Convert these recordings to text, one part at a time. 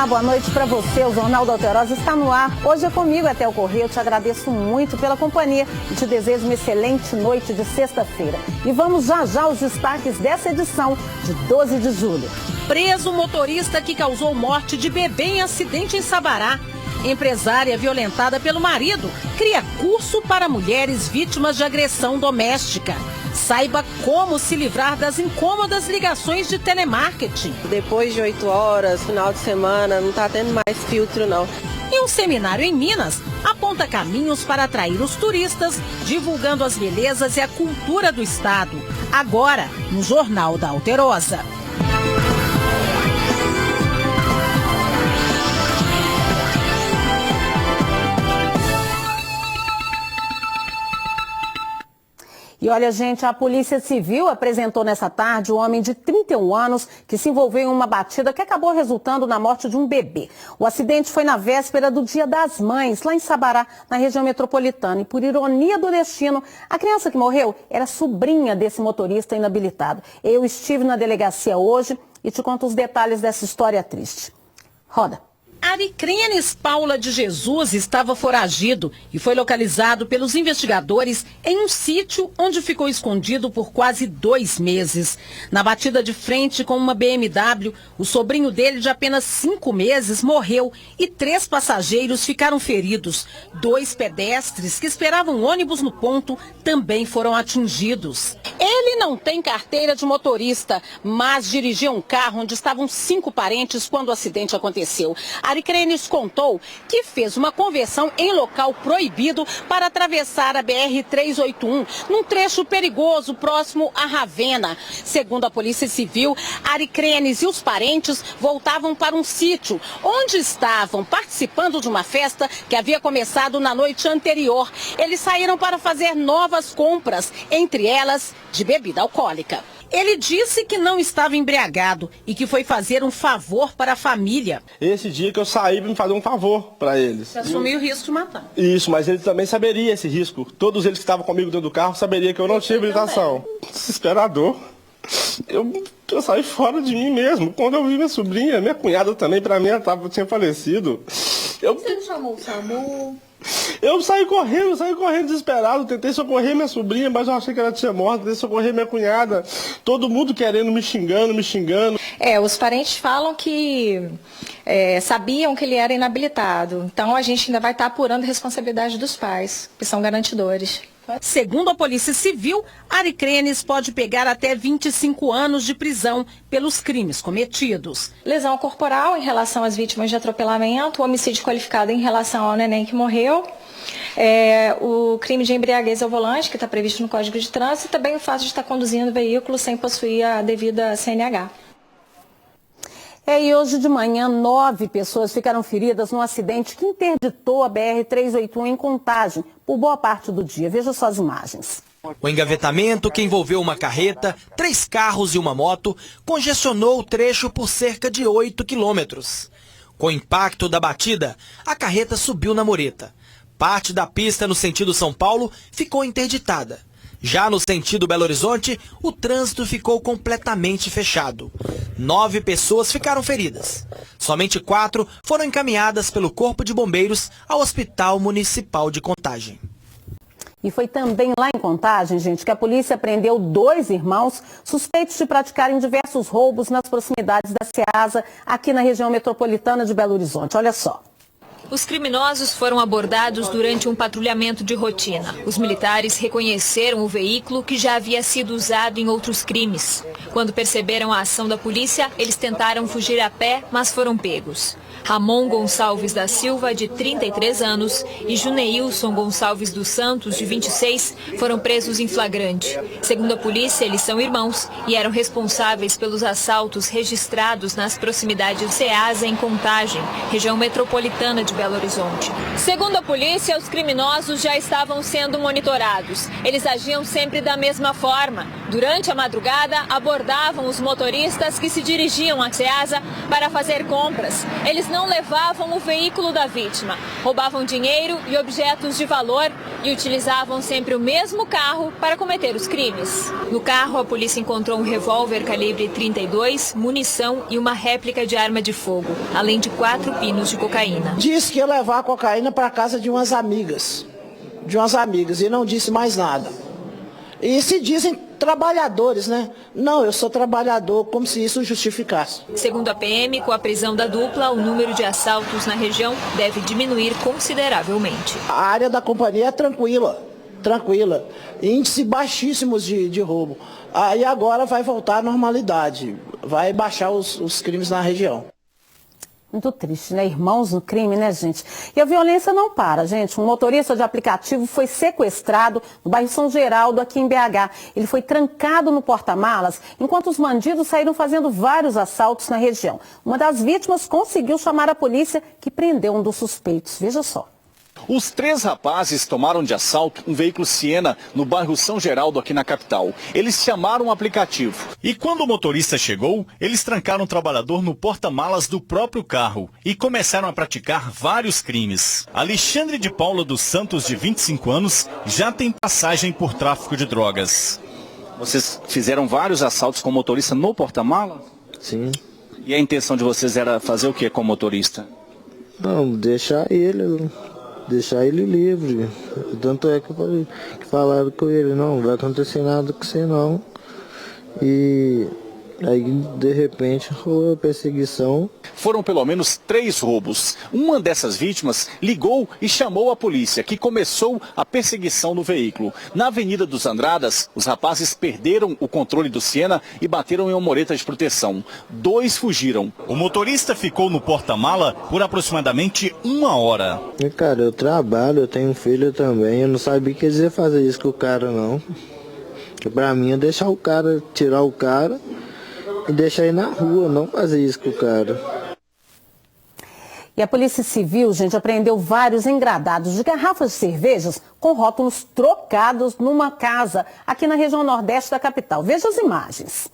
Boa noite para você, o Jornal da Alterosa está no ar. Hoje é comigo até o Correio, eu te agradeço muito pela companhia e te desejo uma excelente noite de sexta-feira. E vamos já aos destaques dessa edição de 12 de julho. Preso o motorista que causou morte de bebê em acidente em Sabará. Empresária violentada pelo marido cria curso para mulheres vítimas de agressão doméstica. Saiba como se livrar das incômodas ligações de telemarketing. Depois de 8 horas, final de semana, não está tendo mais filtro, não. E um seminário em Minas aponta caminhos para atrair os turistas, divulgando as belezas e a cultura do estado. Agora, no Jornal da Alterosa. E olha, gente, a Polícia Civil apresentou nessa tarde um homem de 31 anos que se envolveu em uma batida que acabou resultando na morte de um bebê. O acidente foi na véspera do Dia das Mães, lá em Sabará, na região metropolitana. E por ironia do destino, a criança que morreu era sobrinha desse motorista inabilitado. Eu estive na delegacia hoje e te conto os detalhes dessa história triste. Roda. Aricrenes Paula de Jesus estava foragido e foi localizado pelos investigadores em um sítio onde ficou escondido por quase 2 meses. Na batida de frente com uma BMW, o sobrinho dele de apenas 5 meses morreu e 3 passageiros ficaram feridos. 2 pedestres que esperavam um ônibus no ponto também foram atingidos. Ele não tem carteira de motorista, mas dirigia um carro onde estavam 5 parentes quando o acidente aconteceu. Aricrenes contou que fez uma conversão em local proibido para atravessar a BR-381, num trecho perigoso próximo a Ravenna. Segundo a Polícia Civil, Aricrenes e os parentes voltavam para um sítio, onde estavam participando de uma festa que havia começado na noite anterior. Eles saíram para fazer novas compras, entre elas de bebida alcoólica. Ele disse que não estava embriagado e que foi fazer um favor para a família. Esse dia que eu saí para me fazer um favor para eles. Você assumiu o risco de matar. Isso, mas ele também saberia esse risco. Todos eles que estavam comigo dentro do carro saberiam que eu não tinha habilitação. Desesperador. Eu saí fora de mim mesmo. Quando eu vi minha sobrinha, minha cunhada também, para mim, ela tinha falecido. Você chamou o SAMU? Eu saí correndo desesperado, tentei socorrer minha sobrinha, mas eu achei que ela tinha morto, tentei socorrer minha cunhada, todo mundo querendo, me xingando. Os parentes falam que sabiam que ele era inabilitado, então a gente ainda vai estar apurando a responsabilidade dos pais, que são garantidores. Segundo a Polícia Civil, Aricrenes pode pegar até 25 anos de prisão pelos crimes cometidos. Lesão corporal em relação às vítimas de atropelamento, homicídio qualificado em relação ao neném que morreu, o crime de embriaguez ao volante, que está previsto no Código de Trânsito, e também o fato de estar conduzindo veículo sem possuir a devida CNH. E hoje de manhã, 9 pessoas ficaram feridas num acidente que interditou a BR-381 em Contagem por boa parte do dia. Veja só as imagens. O engavetamento, que envolveu uma carreta, 3 carros e uma moto, congestionou o trecho por cerca de 8 quilômetros. Com o impacto da batida, a carreta subiu na mureta. Parte da pista no sentido São Paulo ficou interditada. Já no sentido Belo Horizonte, o trânsito ficou completamente fechado. 9 pessoas ficaram feridas. Somente 4 foram encaminhadas pelo Corpo de Bombeiros ao Hospital Municipal de Contagem. E foi também lá em Contagem, gente, que a polícia prendeu 2 irmãos suspeitos de praticarem diversos roubos nas proximidades da Ceasa, aqui na região metropolitana de Belo Horizonte. Olha só. Os criminosos foram abordados durante um patrulhamento de rotina. Os militares reconheceram o veículo que já havia sido usado em outros crimes. Quando perceberam a ação da polícia, eles tentaram fugir a pé, mas foram pegos. Ramon Gonçalves da Silva, de 33 anos, e Juneilson Gonçalves dos Santos, de 26, foram presos em flagrante. Segundo a polícia, eles são irmãos e eram responsáveis pelos assaltos registrados nas proximidades de Ceasa, em Contagem, região metropolitana de Belo Horizonte. Segundo a polícia, os criminosos já estavam sendo monitorados. Eles agiam sempre da mesma forma. Durante a madrugada, abordavam os motoristas que se dirigiam à Ceasa para fazer compras. Eles não levavam o veículo da vítima, roubavam dinheiro e objetos de valor e utilizavam sempre o mesmo carro para cometer os crimes. No carro, a polícia encontrou um revólver calibre 32, munição e uma réplica de arma de fogo, além de 4 pinos de cocaína. Disse que ia levar a cocaína para casa de umas amigas, e não disse mais nada. E se dizem trabalhadores, né? Não, eu sou trabalhador, como se isso justificasse. Segundo a PM, com a prisão da dupla, o número de assaltos na região deve diminuir consideravelmente. A área da companhia é tranquila. Índice baixíssimos de roubo. Aí agora vai voltar à normalidade, vai baixar os crimes na região. Muito triste, né? Irmãos no crime, né, gente? E a violência não para, gente. Um motorista de aplicativo foi sequestrado no bairro São Geraldo, aqui em BH. Ele foi trancado no porta-malas, enquanto os bandidos saíram fazendo vários assaltos na região. Uma das vítimas conseguiu chamar a polícia, que prendeu um dos suspeitos. Veja só. Os 3 rapazes tomaram de assalto um veículo Siena no bairro São Geraldo, aqui na capital. Eles chamaram um aplicativo. E quando o motorista chegou, eles trancaram o trabalhador no porta-malas do próprio carro e começaram a praticar vários crimes. Alexandre de Paula dos Santos, de 25 anos, já tem passagem por tráfico de drogas. Vocês fizeram vários assaltos com o motorista no porta-mala? Sim. E a intenção de vocês era fazer o que com o motorista? Não, deixar ele livre. Tanto é que falaram com ele, não vai acontecer nada com você não. E aí de repente foi a perseguição. Foram pelo menos 3 roubos. Uma dessas vítimas ligou e chamou a polícia, que começou a perseguição no veículo. Na Avenida dos Andradas, os rapazes perderam o controle do Siena e bateram em uma mureta de proteção. 2 fugiram. O motorista ficou no porta-mala por aproximadamente 1 hora. E, cara, eu trabalho, eu tenho um filho também, eu não sabia que eles iam fazer isso com o cara não. Porque pra mim é deixar o cara, tirar o cara e deixar ele na rua, não fazer isso com o cara. E a Polícia Civil, gente, apreendeu vários engradados de garrafas de cervejas com rótulos trocados numa casa aqui na região nordeste da capital. Veja as imagens.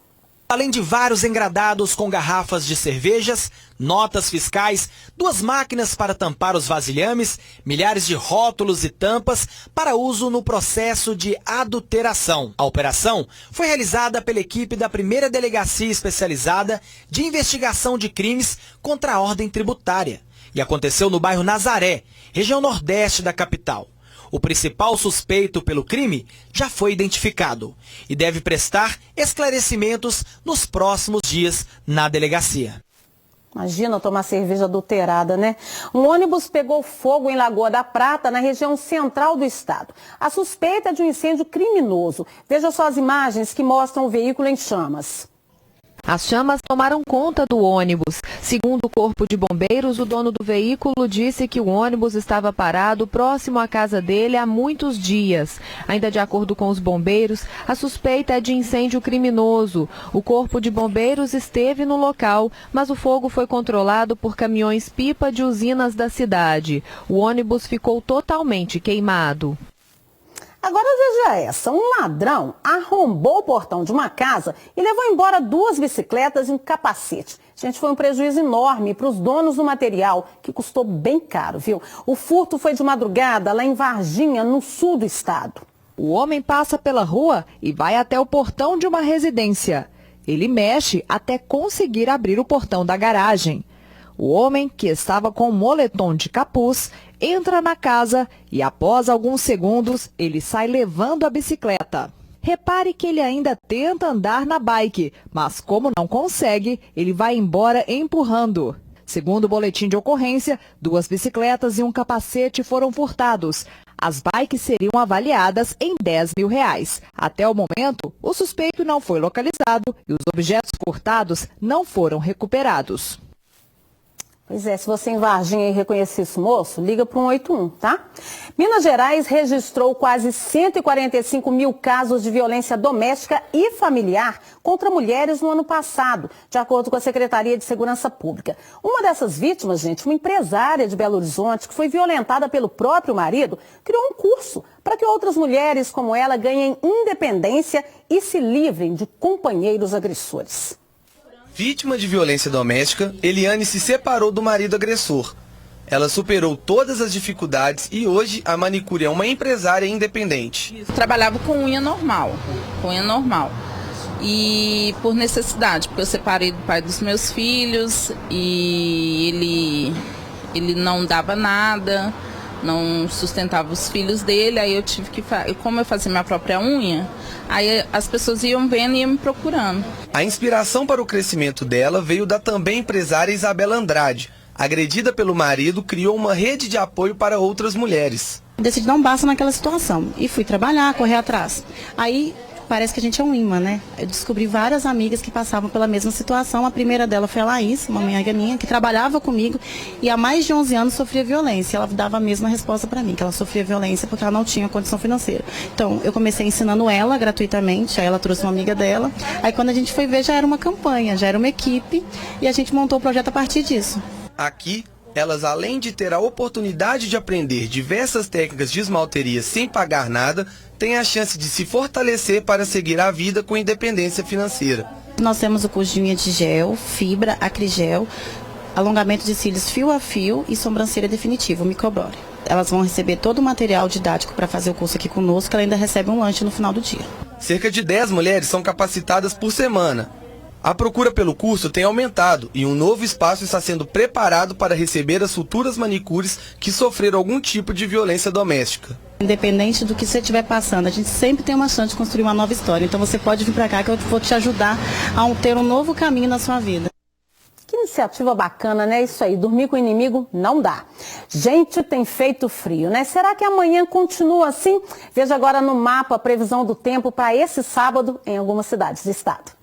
Além de vários engradados com garrafas de cervejas, notas fiscais, 2 máquinas para tampar os vasilhames, milhares de rótulos e tampas para uso no processo de adulteração. A operação foi realizada pela equipe da 1ª Delegacia Especializada de Investigação de Crimes contra a Ordem Tributária e aconteceu no bairro Nazaré, região nordeste da capital. O principal suspeito pelo crime já foi identificado e deve prestar esclarecimentos nos próximos dias na delegacia. Imagina tomar cerveja adulterada, né? Um ônibus pegou fogo em Lagoa da Prata, na região central do estado. A suspeita é de um incêndio criminoso. Veja só as imagens que mostram o veículo em chamas. As chamas tomaram conta do ônibus. Segundo o Corpo de Bombeiros, o dono do veículo disse que o ônibus estava parado próximo à casa dele há muitos dias. Ainda de acordo com os bombeiros, a suspeita é de incêndio criminoso. O Corpo de Bombeiros esteve no local, mas o fogo foi controlado por caminhões-pipa de usinas da cidade. O ônibus ficou totalmente queimado. Agora veja essa, um ladrão arrombou o portão de uma casa e levou embora 2 bicicletas e um capacete. Gente, foi um prejuízo enorme para os donos do material, que custou bem caro, viu? O furto foi de madrugada lá em Varginha, no sul do estado. O homem passa pela rua e vai até o portão de uma residência. Ele mexe até conseguir abrir o portão da garagem. O homem, que estava com um moletom de capuz, entra na casa e, após alguns segundos, ele sai levando a bicicleta. Repare que ele ainda tenta andar na bike, mas como não consegue, ele vai embora empurrando. Segundo o boletim de ocorrência, 2 bicicletas e um capacete foram furtados. As bikes seriam avaliadas em R$10 mil. Até o momento, o suspeito não foi localizado e os objetos furtados não foram recuperados. Pois é, se você em Varginha reconhecer esse moço, liga para o 181, tá? Minas Gerais registrou quase 145 mil casos de violência doméstica e familiar contra mulheres no ano passado, de acordo com a Secretaria de Segurança Pública. Uma dessas vítimas, gente, uma empresária de Belo Horizonte, que foi violentada pelo próprio marido, criou um curso para que outras mulheres como ela ganhem independência e se livrem de companheiros agressores. Vítima de violência doméstica, Eliane se separou do marido agressor. Ela superou todas as dificuldades e hoje a manicure é uma empresária independente. Trabalhava com unha normal. E por necessidade, porque eu separei do pai dos meus filhos e ele não dava nada, não sustentava os filhos dele, aí eu tive que, como eu fazia minha própria unha, aí as pessoas iam vendo e iam me procurando. A inspiração para o crescimento dela veio da também empresária Isabela Andrade. Agredida pelo marido, criou uma rede de apoio para outras mulheres. Decidi dar um basta naquela situação e fui trabalhar, correr atrás. Aí parece que a gente é um imã, né? Eu descobri várias amigas que passavam pela mesma situação. A primeira dela foi a Laís, uma amiga minha, que trabalhava comigo e há mais de 11 anos sofria violência. Ela dava a mesma resposta para mim, que ela sofria violência porque ela não tinha condição financeira. Então, eu comecei ensinando ela gratuitamente, aí ela trouxe uma amiga dela. Aí quando a gente foi ver, já era uma campanha, já era uma equipe e a gente montou o projeto a partir disso. Aqui, elas, além de ter a oportunidade de aprender diversas técnicas de esmalteria sem pagar nada, têm a chance de se fortalecer para seguir a vida com independência financeira. Nós temos o curso de unha de gel, fibra, acrigel, alongamento de cílios fio a fio e sobrancelha definitiva, o microblore. Elas vão receber todo o material didático para fazer o curso aqui conosco, ela ainda recebe um lanche no final do dia. Cerca de 10 mulheres são capacitadas por semana. A procura pelo curso tem aumentado e um novo espaço está sendo preparado para receber as futuras manicures que sofreram algum tipo de violência doméstica. Independente do que você estiver passando, a gente sempre tem uma chance de construir uma nova história. Então você pode vir para cá que eu vou te ajudar a ter um novo caminho na sua vida. Que iniciativa bacana, né? Isso aí, dormir com o inimigo não dá. Gente, tem feito frio, né? Será que amanhã continua assim? Veja agora no mapa a previsão do tempo para esse sábado em algumas cidades do estado.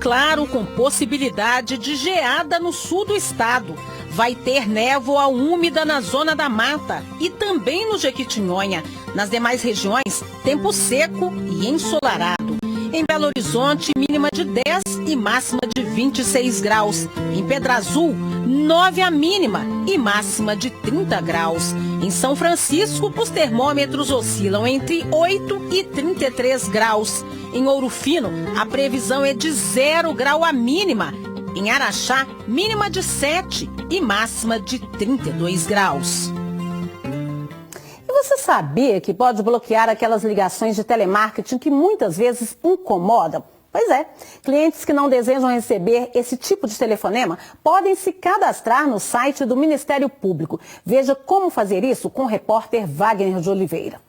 Claro, com possibilidade de geada no sul do estado. Vai ter névoa úmida na zona da mata e também no Jequitinhonha. Nas demais regiões, tempo seco e ensolarado. Em Belo Horizonte, mínima de 10 e máxima de 26 graus. Em Pedra Azul, 9 a mínima e máxima de 30 graus. Em São Francisco, os termômetros oscilam entre 8 e 33 graus. Em Ouro Fino, a previsão é de 0 grau a mínima. Em Araxá, mínima de 7 e máxima de 32 graus. E você sabia que pode bloquear aquelas ligações de telemarketing que muitas vezes incomodam? Pois é, clientes que não desejam receber esse tipo de telefonema podem se cadastrar no site do Ministério Público. Veja como fazer isso com o repórter Wagner de Oliveira.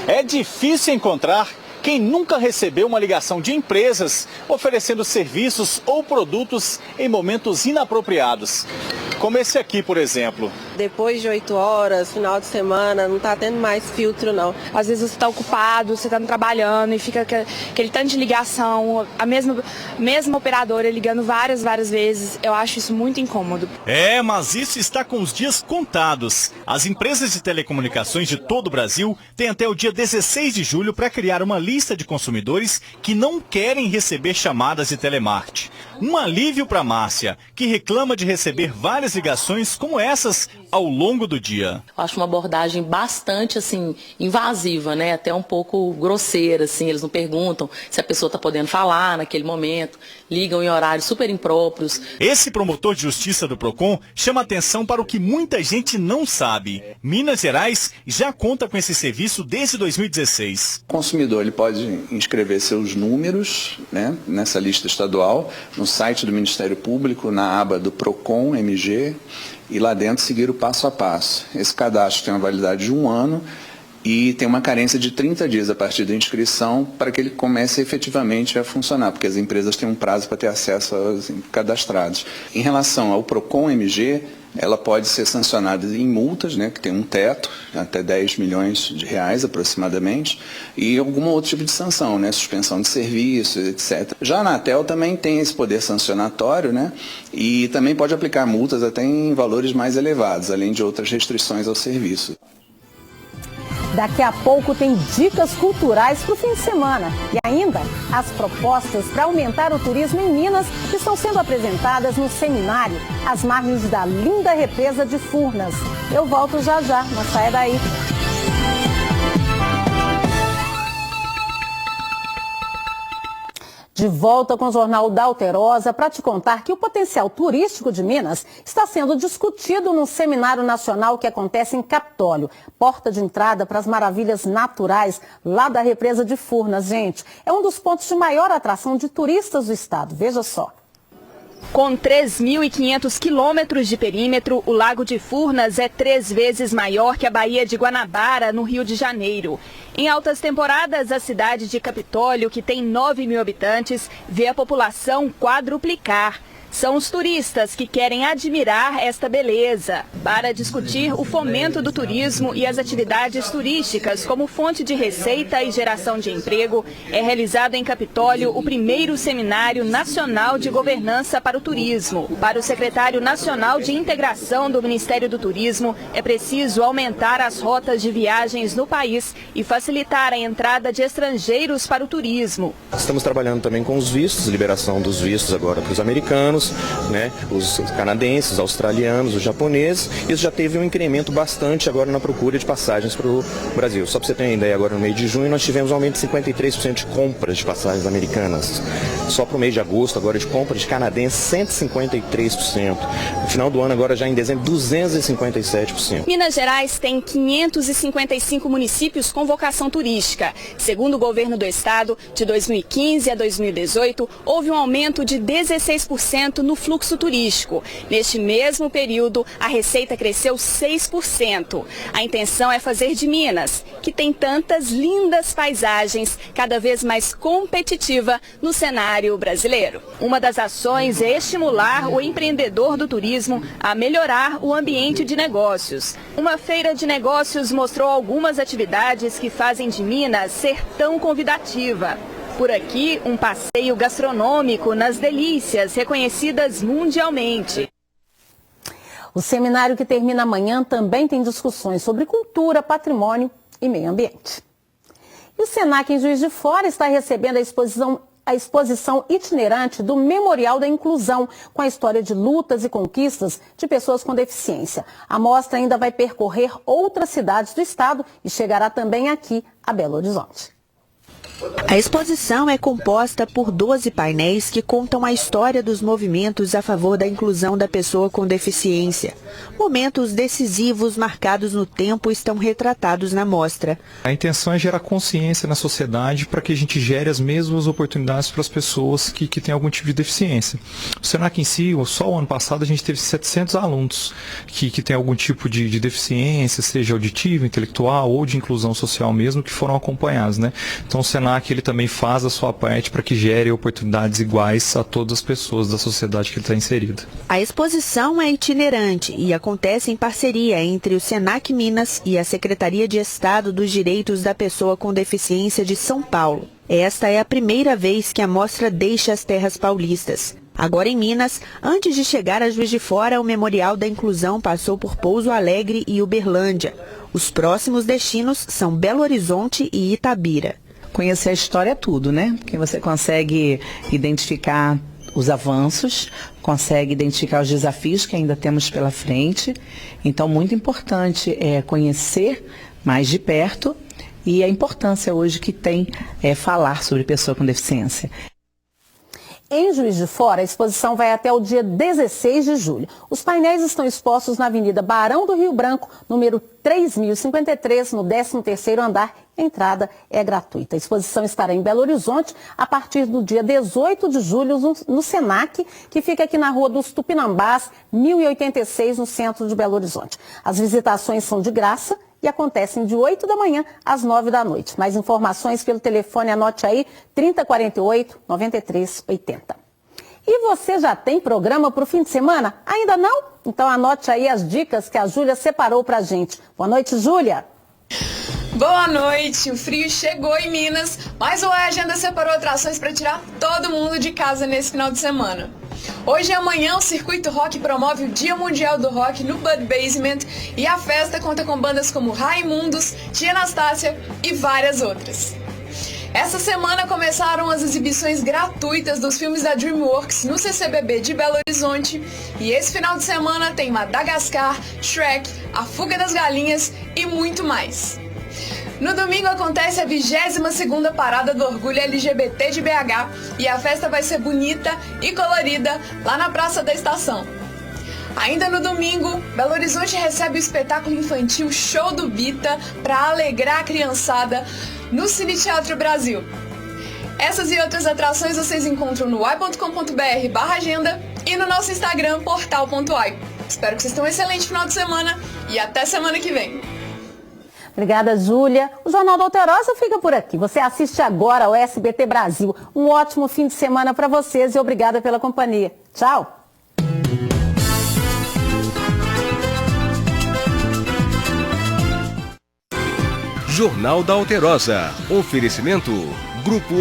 É difícil encontrar quem nunca recebeu uma ligação de empresas oferecendo serviços ou produtos em momentos inapropriados. Como esse aqui, por exemplo. Depois de 8 horas, final de semana, não tá tendo mais filtro, não. Às vezes você tá ocupado, você tá trabalhando e fica aquele tanto de ligação, a mesma operadora ligando várias vezes. Eu acho isso muito incômodo. É, mas isso está com os dias contados. As empresas de telecomunicações de todo o Brasil têm até o dia 16 de julho para criar uma lista de consumidores que não querem receber chamadas de telemarketing. Um alívio para Márcia, que reclama de receber várias ligações como essas ao longo do dia. Eu acho uma abordagem bastante invasiva, né? Até um pouco grosseira, eles não perguntam se a pessoa está podendo falar naquele momento, ligam em horários super impróprios. Esse promotor de justiça do Procon chama atenção para o que muita gente não sabe. Minas Gerais já conta com esse serviço desde 2016. O consumidor ele pode inscrever seus números, né, nessa lista estadual, no site do Ministério Público, na aba do Procon MG, e lá dentro seguir o passo a passo. Esse cadastro tem uma validade de 1 ano e tem uma carência de 30 dias a partir da inscrição para que ele comece efetivamente a funcionar, porque as empresas têm um prazo para ter acesso aos cadastrados. Em relação ao Procon MG, ela pode ser sancionada em multas, né, que tem um teto, até 10 milhões de reais aproximadamente, e algum outro tipo de sanção, né, suspensão de serviço, etc. Já a Anatel também tem esse poder sancionatório, né, e também pode aplicar multas até em valores mais elevados, além de outras restrições ao serviço. Daqui a pouco tem dicas culturais para o fim de semana. E ainda, as propostas para aumentar o turismo em Minas que estão sendo apresentadas no seminário às margens da linda represa de Furnas. Eu volto já já, não saia daí. De volta com o Jornal da Alterosa para te contar que o potencial turístico de Minas está sendo discutido no Seminário Nacional que acontece em Capitólio, porta de entrada para as maravilhas naturais lá da represa de Furnas. Gente, é um dos pontos de maior atração de turistas do estado, veja só. Com 3.500 quilômetros de perímetro, o Lago de Furnas é 3 vezes maior que a Baía de Guanabara, no Rio de Janeiro. Em altas temporadas, a cidade de Capitólio, que tem 9.000 habitantes, vê a população quadruplicar. São os turistas que querem admirar esta beleza. Para discutir o fomento do turismo e as atividades turísticas como fonte de receita e geração de emprego, é realizado em Capitólio o primeiro Seminário Nacional de Governança para o Turismo. Para o secretário nacional de integração do Ministério do Turismo, é preciso aumentar as rotas de viagens no país e facilitar a entrada de estrangeiros para o turismo. Estamos trabalhando também com os vistos, liberação dos vistos agora para os americanos, né, os canadenses, os australianos, os japoneses. Isso já teve um incremento bastante agora na procura de passagens para o Brasil. Só para você ter uma ideia, agora no mês de junho nós tivemos um aumento de 53% de compras de passagens americanas. Só para o mês de agosto, agora de compra de canadenses, 153%. No final do ano, agora já em dezembro, 257%. Minas Gerais tem 555 municípios com vocação turística. Segundo o governo do estado, de 2015 a 2018, houve um aumento de 16% no fluxo turístico. Neste mesmo período, a receita cresceu 6%. A intenção é fazer de Minas, que tem tantas lindas paisagens, cada vez mais competitiva no cenário brasileiro. Uma das ações é estimular o empreendedor do turismo a melhorar o ambiente de negócios. Uma feira de negócios mostrou algumas atividades que fazem de Minas ser tão convidativa. Por aqui, um passeio gastronômico nas delícias reconhecidas mundialmente. O seminário que termina amanhã também tem discussões sobre cultura, patrimônio e meio ambiente. E o Senac em Juiz de Fora está recebendo a exposição itinerante do Memorial da Inclusão, com a história de lutas e conquistas de pessoas com deficiência. A mostra ainda vai percorrer outras cidades do estado e chegará também aqui a Belo Horizonte. A exposição é composta por 12 painéis que contam a história dos movimentos a favor da inclusão da pessoa com deficiência. Momentos decisivos marcados no tempo estão retratados na mostra. A intenção é gerar consciência na sociedade para que a gente gere as mesmas oportunidades para as pessoas que têm algum tipo de deficiência. O Senac em si, só o ano passado, a gente teve 700 alunos que têm algum tipo de deficiência, seja auditiva, intelectual ou de inclusão social mesmo, que foram acompanhados, né? Então o Senac ele também faz a sua parte para que gere oportunidades iguais a todas as pessoas da sociedade que ele está inserido. A exposição é itinerante e acontece em parceria entre o Senac Minas e a Secretaria de Estado dos Direitos da Pessoa com Deficiência de São Paulo. Esta é a primeira vez que a mostra deixa as terras paulistas. Agora em Minas, antes de chegar a Juiz de Fora, o Memorial da Inclusão passou por Pouso Alegre e Uberlândia. Os próximos destinos são Belo Horizonte e Itabira. Conhecer a história é tudo, né? Porque você consegue identificar os avanços, consegue identificar os desafios que ainda temos pela frente. Então, muito importante é conhecer mais de perto e a importância hoje que tem falar sobre pessoa com deficiência. Em Juiz de Fora, a exposição vai até o dia 16 de julho. Os painéis estão expostos na Avenida Barão do Rio Branco, número 3053, no 13º andar. A entrada é gratuita. A exposição estará em Belo Horizonte a partir do dia 18 de julho no Senac, que fica aqui na Rua dos Tupinambás, 1086, no centro de Belo Horizonte. As visitações são de graça e acontecem de 8 da manhã às 9 da noite. Mais informações pelo telefone, anote aí, 3048-9380. E você já tem programa para o fim de semana? Ainda não? Então anote aí as dicas que a Júlia separou pra gente. Boa noite, Júlia. Boa noite, o frio chegou em Minas, mas o Agenda separou atrações para tirar todo mundo de casa nesse final de semana. Hoje e amanhã o Circuito Rock promove o Dia Mundial do Rock no Bud Basement e a festa conta com bandas como Raimundos, Tia Anastácia e várias outras. Essa semana começaram as exibições gratuitas dos filmes da DreamWorks no CCBB de Belo Horizonte e esse final de semana tem Madagascar, Shrek, A Fuga das Galinhas e muito mais. No domingo acontece a 22ª Parada do Orgulho LGBT de BH e a festa vai ser bonita e colorida lá na Praça da Estação. Ainda no domingo, Belo Horizonte recebe o espetáculo infantil Show do Bita para alegrar a criançada no Cine Teatro Brasil. Essas e outras atrações vocês encontram no ai.com.br/agenda e no nosso Instagram, portal.ai. Espero que vocês tenham um excelente final de semana e até semana que vem. Obrigada, Júlia. O Jornal da Alterosa fica por aqui. Você assiste agora ao SBT Brasil. Um ótimo fim de semana para vocês e obrigada pela companhia. Tchau. Jornal da Alterosa. Oferecimento Grupo